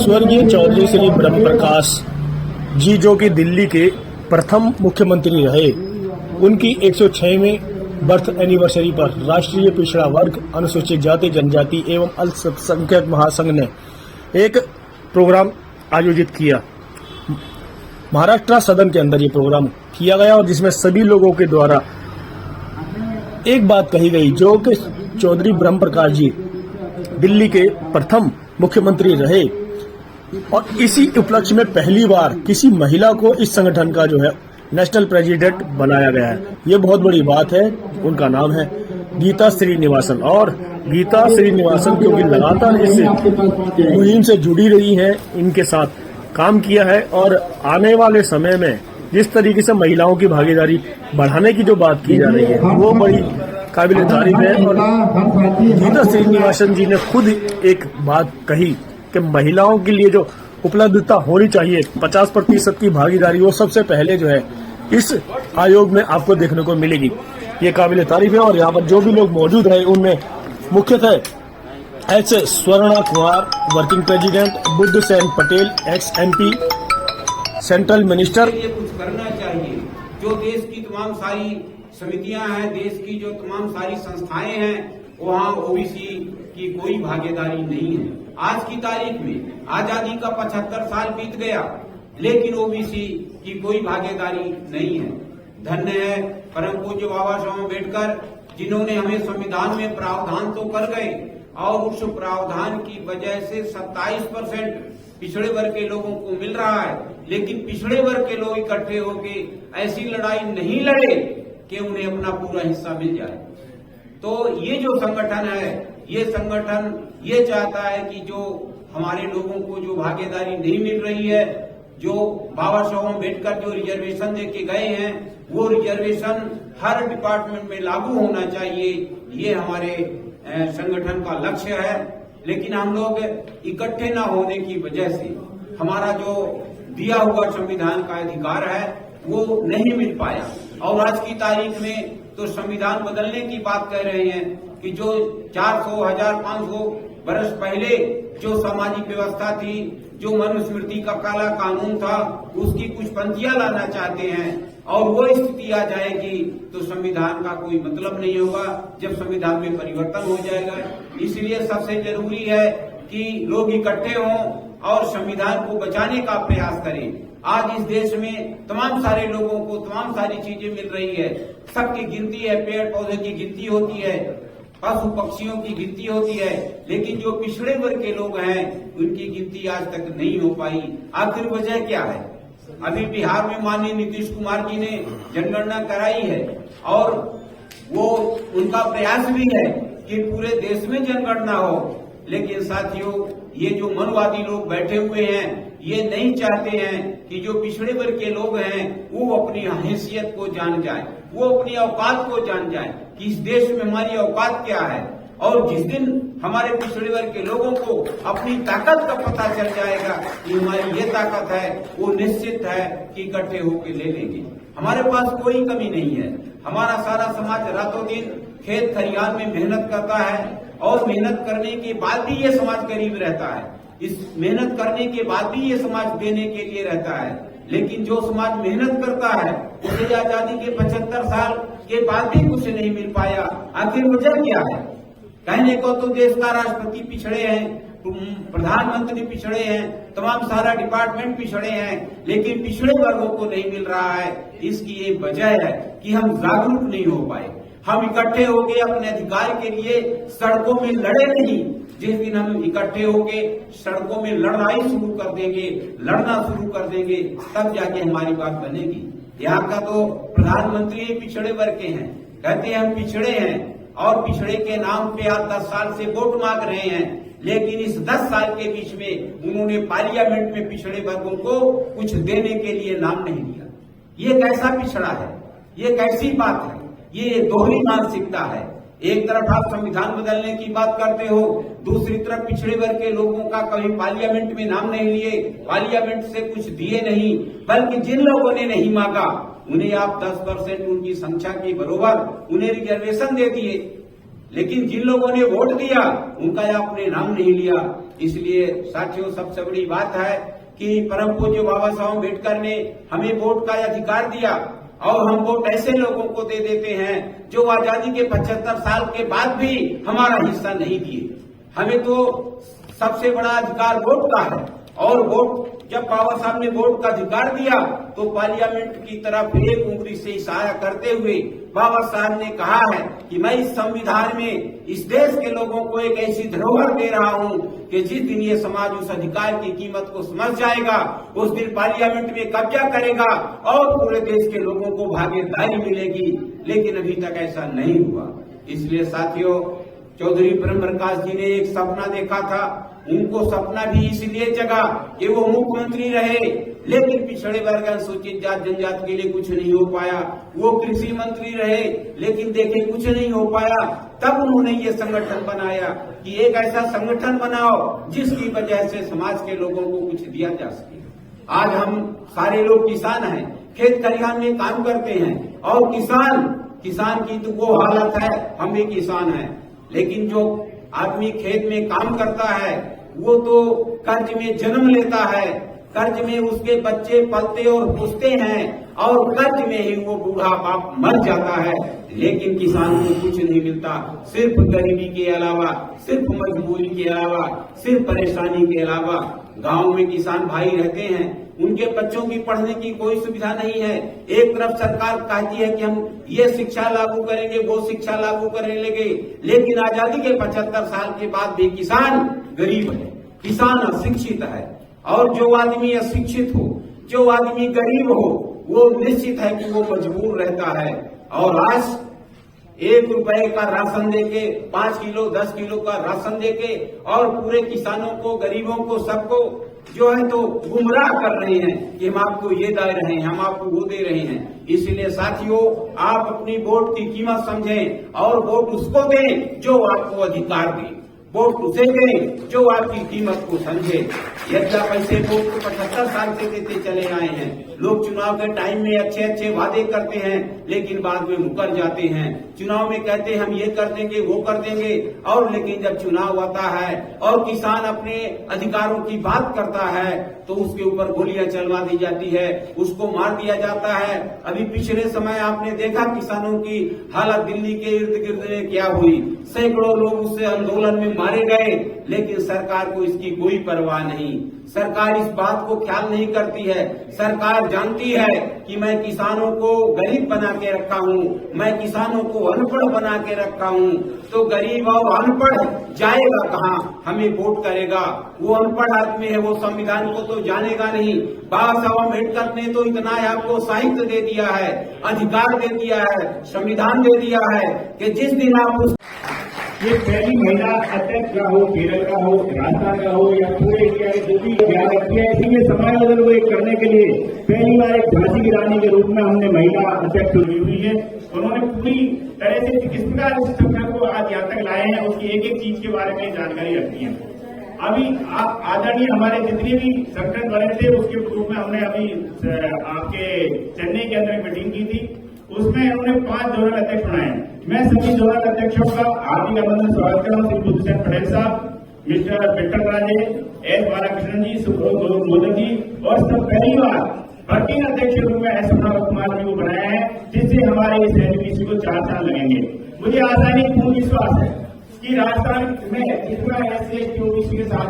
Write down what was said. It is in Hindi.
स्वर्गीय चौधरी श्री ब्रह्म प्रकाश जी जो कि दिल्ली के प्रथम मुख्यमंत्री रहे, उनकी 106वें बर्थ एनिवर्सरी पर राष्ट्रीय पिछड़ा वर्ग अनुसूचित जाति जनजाति एवं अल्पसंख्यक महासंघ ने एक प्रोग्राम आयोजित किया। महाराष्ट्र सदन के अंदर ये प्रोग्राम किया गया और जिसमें सभी लोगों के द्वारा एक बात कही गई जो कि चौधरी ब्रह्म प्रकाश जी दिल्ली के प्रथम मुख्यमंत्री रहे और इसी उपलक्ष्य में पहली बार किसी महिला को इस संगठन का जो है नेशनल प्रेसिडेंट बनाया गया है। ये बहुत बड़ी बात है। उनका नाम है गीता श्रीनिवासन और गीता श्रीनिवासन क्योंकि लगातार इस मुहिम से जुड़ी रही है, इनके साथ काम किया है और आने वाले समय में जिस तरीके से महिलाओं की भागीदारी बढ़ाने की जो बात की जा रही है वो बड़ी काबिल तारीफ है। और गीता श्रीनिवासन जी ने खुद एक बात कही कि महिलाओं के लिए जो उपलब्धता होनी चाहिए 50% की भागीदारी, वो सबसे पहले जो है इस आयोग में आपको देखने को मिलेगी। ये काबिल तारीफ है। और यहाँ पर जो भी लोग मौजूद हैं उनमें मुख्यतः H Swarna Kumar working president, Buddha Sen Patel x MP central minister. ये कुछ करना चाहिए। जो देश की तमाम सारी समितियां हैं, देश की जो तमाम सारी संस्थाएं हैं, वहाँ ओबीसी की कोई भागीदारी नहीं है। आज की तारीख में आजादी का 75 साल बीत गया, लेकिन ओबीसी की कोई भागीदारी नहीं है। धन्य है परम पूज्य बाबा साहब अम्बेडकर, जिन्होंने हमें संविधान में प्रावधान तो कर गए और उस प्रावधान की वजह से 27% पिछड़े वर्ग के लोगों को मिल रहा है, लेकिन पिछड़े वर्ग के लोग इकट्ठे होकर ऐसी लड़ाई नहीं लड़े कि उन्हें अपना पूरा हिस्सा मिल जाए। तो ये जो संगठन है, ये संगठन ये चाहता है कि जो हमारे लोगों को जो भागीदारी नहीं मिल रही है, जो बाबा साहब अम्बेडकर जो रिजर्वेशन देके गए हैं, वो रिजर्वेशन हर डिपार्टमेंट में लागू होना चाहिए। ये हमारे संगठन का लक्ष्य है। लेकिन हम लोग इकट्ठे न होने की वजह से हमारा जो दिया हुआ संविधान का अधिकार है वो नहीं मिल पाया। और आज की तारीख में तो संविधान बदलने की बात कह रहे हैं कि जो 400, 1500 वर्ष पहले जो सामाजिक व्यवस्था थी, जो मनुस्मृति का काला कानून था, उसकी कुछ पंक्तियां लाना चाहते हैं और वो स्थिति आ जाएगी तो संविधान का कोई मतलब नहीं होगा जब संविधान में परिवर्तन हो जाएगा। इसलिए सबसे जरूरी है कि लोग इकट्ठे हों और संविधान को बचाने का प्रयास करें। आज इस देश में तमाम सारे लोगों को तमाम सारी चीजें मिल रही है, सबकी गिनती है, पेड़ पौधे की गिनती होती है, पशु पक्षियों की गिनती होती है, लेकिन जो पिछड़े वर्ग के लोग हैं उनकी गिनती आज तक नहीं हो पाई। आखिर वजह क्या है? अभी बिहार में माननीय नीतीश कुमार जी ने जनगणना कराई है और वो उनका प्रयास भी है कि पूरे देश में जनगणना हो, लेकिन साथियों ये जो मनवादी लोग बैठे हुए हैं ये नहीं चाहते हैं कि जो पिछड़े वर्ग के लोग हैं वो अपनी हैसियत को जान जाए, वो अपनी औकात को जान जाए कि इस देश में हमारी औकात क्या है। और जिस दिन हमारे पिछड़े वर्ग के लोगों को अपनी ताकत का पता चल जाएगा कि हमारी ये ताकत है, वो निश्चित है कि इकट्ठे होकर ले लेंगे। हमारे पास कोई कमी नहीं है। हमारा सारा समाज रातों दिन खेत खलिहान में मेहनत करता है और मेहनत करने के बाद भी ये समाज गरीब रहता है। इस मेहनत करने के बाद भी ये समाज देने के लिए रहता है, लेकिन जो समाज मेहनत करता है उसे आजादी के 75 साल के बाद भी कुछ नहीं मिल पाया। आखिर वजह क्या है? कहने को तो देश का राष्ट्रपति पिछड़े हैं, प्रधानमंत्री पिछड़े हैं, तमाम सारा डिपार्टमेंट पिछड़े हैं, लेकिन पिछड़े वर्गों को नहीं मिल रहा है। इसकी एक वजह है कि हम जागरूक नहीं हो पाए। हम इकट्ठे होके अपने अधिकार के लिए सड़कों में लड़े नहीं। जिस दिन हम इकट्ठे होके सड़कों में लड़ाई शुरू कर देंगे, लड़ना शुरू कर देंगे, तब जाके हमारी बात बनेगी। यहाँ का तो प्रधानमंत्री पिछड़े वर्ग के हैं, कहते हैं हम पिछड़े हैं और पिछड़े के नाम पे आप 10 साल से वोट मांग रहे हैं, लेकिन इस 10 साल के बीच में उन्होंने पार्लियामेंट में पिछड़े वर्गों को कुछ देने के लिए नाम नहीं लिया। ये कैसा पिछड़ा है? ये कैसी बात है? ये दोहरी मानसिकता है। एक तरफ आप संविधान बदलने की बात करते हो, दूसरी तरफ पिछड़े वर्ग के लोगों का कभी पार्लियामेंट में नाम नहीं लिए, पार्लियामेंट से कुछ दिए नहीं, बल्कि जिन लोगों ने नहीं मांगा उन्हें आप 10% उनकी संख्या के बराबर उन्हें रिजर्वेशन दे दिए। लेकिन जिन लोगों ने वोट दिया उनका आपने नाम नहीं लिया। इसलिए साथियों, सबसे बड़ी बात है कि परम पूज्य बाबा साहब अम्बेडकर ने हमें वोट का अधिकार दिया और हम वोट ऐसे लोगों को दे देते हैं जो आजादी के 75 साल के बाद भी हमारा हिस्सा नहीं दिए। हमें तो सबसे बड़ा अधिकार वोट का है और वोट जब बाबा साहब ने वोट का अधिकार दिया तो पार्लियामेंट की तरफ एक उंगली से इशारा करते हुए बाबा साहब ने कहा है कि मैं इस संविधान में इस देश के लोगों को एक ऐसी धरोहर दे रहा हूं कि जिस दिन ये समाज उस अधिकार की कीमत को समझ जाएगा उस दिन पार्लियामेंट में कब्जा करेगा और पूरे देश के लोगों को भागीदारी मिलेगी। लेकिन अभी तक ऐसा नहीं हुआ। इसलिए साथियों, चौधरी प्रेम प्रकाश जी ने एक सपना देखा था। उनको सपना भी इसलिए जगा कि वो मुख्यमंत्री रहे, लेकिन पिछड़े वर्ग अनुसूचित जाति जनजाति के लिए कुछ नहीं हो पाया। वो कृषि मंत्री रहे, लेकिन देखे कुछ नहीं हो पाया। तब उन्होंने ये संगठन बनाया कि एक ऐसा संगठन बनाओ जिसकी वजह से समाज के लोगों को कुछ दिया जा सके। आज हम सारे लोग किसान हैं, खेत खलिहान में काम करते हैं और किसान की तो वो हालत है, हम भी किसान हैं, लेकिन जो आदमी खेत में काम करता है वो तो कर्ज में जन्म लेता है, कर्ज में उसके बच्चे पलते और पुसते हैं और कर्ज में ही वो बूढ़ा बाप मर जाता है। लेकिन किसान को कुछ नहीं मिलता, सिर्फ गरीबी के अलावा, सिर्फ मजबूरी के अलावा, सिर्फ परेशानी के अलावा। गांव में किसान भाई रहते हैं, उनके बच्चों की पढ़ने की कोई सुविधा नहीं है। एक तरफ सरकार कहती है कि हम ये शिक्षा लागू करेंगे, वो शिक्षा लागू करने लगे, लेकिन आजादी के 75 साल के बाद भी किसान गरीब है, किसान अशिक्षित है। और जो आदमी अशिक्षित हो, जो आदमी गरीब हो, वो निश्चित है कि वो मजबूर रहता है। और आज 1 रुपए का राशन देके, 5 किलो 10 किलो का राशन देके और पूरे किसानों को, गरीबों को, सबको जो है तो गुमराह कर रहे हैं कि हम आपको ये दे रहे हैं, हम आपको वो दे रहे हैं। इसलिए साथियों, आप अपनी वोट की कीमत समझें और वोट उसको दें जो आपको अधिकार दे, वोट उसे दें जो आपकी कीमत को समझे। यदि आप ऐसे वोट को 75 साल से देते चले आए हैं, लोग चुनाव के टाइम में अच्छे अच्छे वादे करते हैं लेकिन बाद में मुकर जाते हैं। चुनाव में कहते हैं हम ये कर देंगे, वो कर देंगे, और लेकिन जब चुनाव आता है और किसान अपने अधिकारों की बात करता है तो उसके ऊपर गोलियां चलवा दी जाती है, उसको मार दिया जाता है। अभी पिछले समय आपने देखा किसानों की हालत दिल्ली के इर्द गिर्द में क्या हुई, सैकड़ों लोग उससे आंदोलन में मारे गए, लेकिन सरकार को इसकी कोई परवाह नहीं। सरकार इस बात को ख्याल नहीं करती है। सरकार जानती है कि मैं किसानों को गरीब बना के रखा हूँ, मैं किसानों को अनपढ़ बना के रखा हूँ, तो गरीब और अनपढ़ जाएगा कहाँ, हमें वोट करेगा। वो अनपढ़ आदमी है, वो संविधान को तो जानेगा नहीं। बाबा साहब अम्बेडकर ने तो इतना आपको साहित्य दे दिया है, अधिकार दे दिया है, संविधान दे दिया है कि जिस दिन आप उस ये पहली महिला अध्यक्ष का हो, केरल का हो, राजस्थान का हो या पूरे इंडिया के जो भी याद रखती है, इसीलिए समायोजन को एक करने के लिए पहली बार एक झांसी की रानी के रूप में हमने महिला अध्यक्ष चुनी हुई है। उन्होंने पूरी तरह से किस प्रकार इस संगठन को आज यहाँ तक लाए हैं उसकी एक एक चीज के बारे में जानकारी रखती है। अभी आप आदरणीय हमारे जितने भी संगठन बने थे उसके रूप में हमने अभी आपके चेन्नई के अंदर एक मीटिंग की थी, उसमें उन्होंने 5 जोनल अध्यक्ष बनाए। मैं सभी जोनल अध्यक्षों का हार्दिक अभिनंदन स्वागत कर रहा हूँ। श्री बुद्धसेन पटेल साहब, मिस्टर विठल राजे, एस बालाकृष्णन जी, सुब्रत मोदक जी, और सब पहली बार वर्किंग अध्यक्ष के रूप में एस कुमार जी को बनाया है, जिससे हमारे इस एनपीसी को 4 साल लगेंगे। मुझे आशा नहीं, पूर्ण विश्वास है कि राजस्थान में जितना एससी एसटी ओबीसी के साथ